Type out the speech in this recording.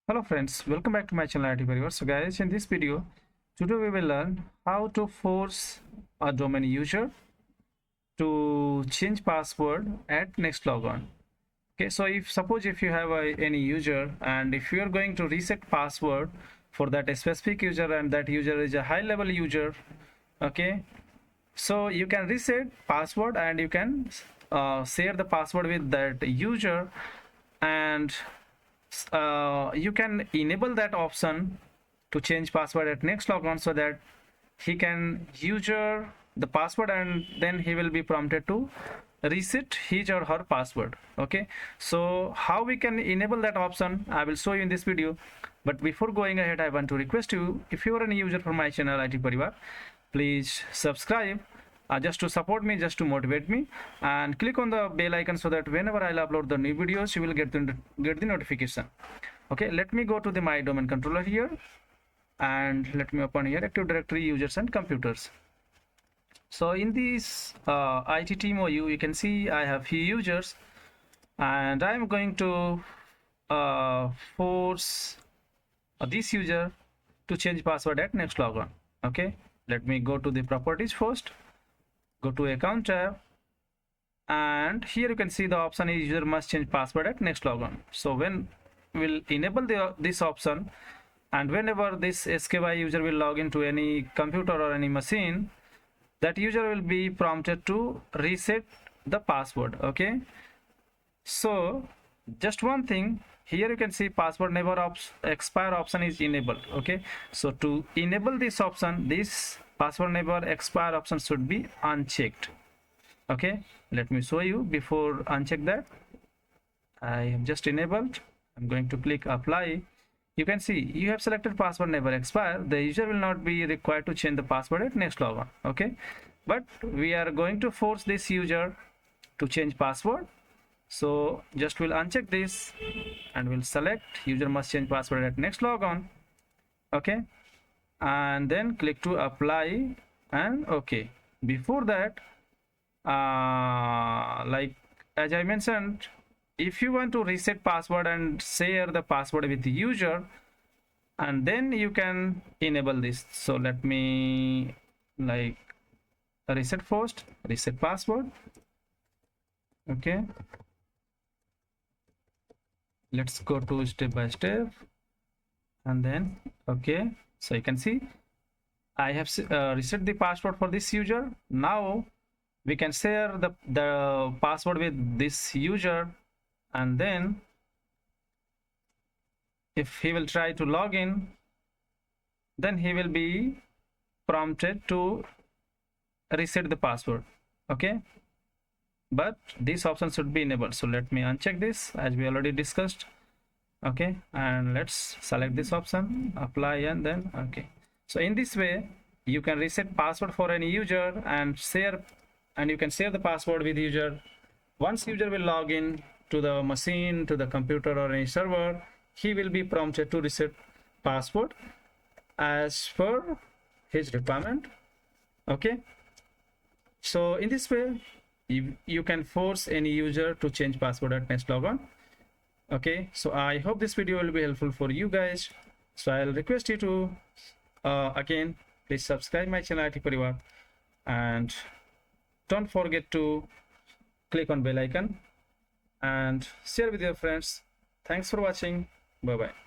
Hello friends, welcome back to my channel IT Parivar. So guys, in this video, today we will learn how to force a domain user to change password at next logon. Okay, so if suppose if you have any user and if you are going to reset password for that specific user and that user is a high level user, okay, so you can reset password and you can share the password with that user, and you can enable that option to change password at next logon so that he can user the password and then he will be prompted to reset his or her password. Okay, so how we can enable that option I will show you in this video. But before going ahead, I want to request you, if you are a user for my channel IT Parivar, please subscribe just to support me, just to motivate me, and click on the bell icon so that whenever I'll upload the new videos you will get the notification. Okay, let me go to the my domain controller here and let me open here Active Directory users and computers. So in this IT team OU, you can see I have few users and I am going to force this user to change password at next logon. Okay, let me go to the properties first, go to account tab, and here you can see the option is user must change password at next logon. So when we'll enable this option, and whenever this SKY user will log into any computer or any machine, that user will be prompted to reset the password. Okay, so just one thing, here you can see password never expire option is enabled. Okay, so to enable this option, this password never expire option should be unchecked. Okay, let me show you. Before uncheck that, I have just enabled. I'm going to click apply. You can see you have selected password never expire. The user will not be required to change the password at next logon. Okay, but we are going to force this user to change password. So just we'll uncheck this and we'll select user must change password at next logon. Okay, and then click to apply and okay. Before that, like as I mentioned, if you want to reset password and share the password with the user, and then you can enable this. So let me like reset first, reset password. Okay, let's go to step by step, and then okay, so you can see I have reset the password for this user. Now we can share the password with this user, and then if he will try to log in, then he will be prompted to reset the password. Okay, but this option should be enabled. So let me uncheck this as we already discussed. Okay, and let's select this option, apply, and then okay. So in this way you can reset password for any user and share, and you can share the password with user. Once user will log in to the machine, to the computer or any server, he will be prompted to reset password as per his requirement. Okay, so in this way you can force any user to change password at next logon. Okay, so I hope this video will be helpful for you guys. So I'll request you to again, please subscribe my channel IT Parivar, and don't forget to click on bell icon and share with your friends. Thanks for watching. Bye bye.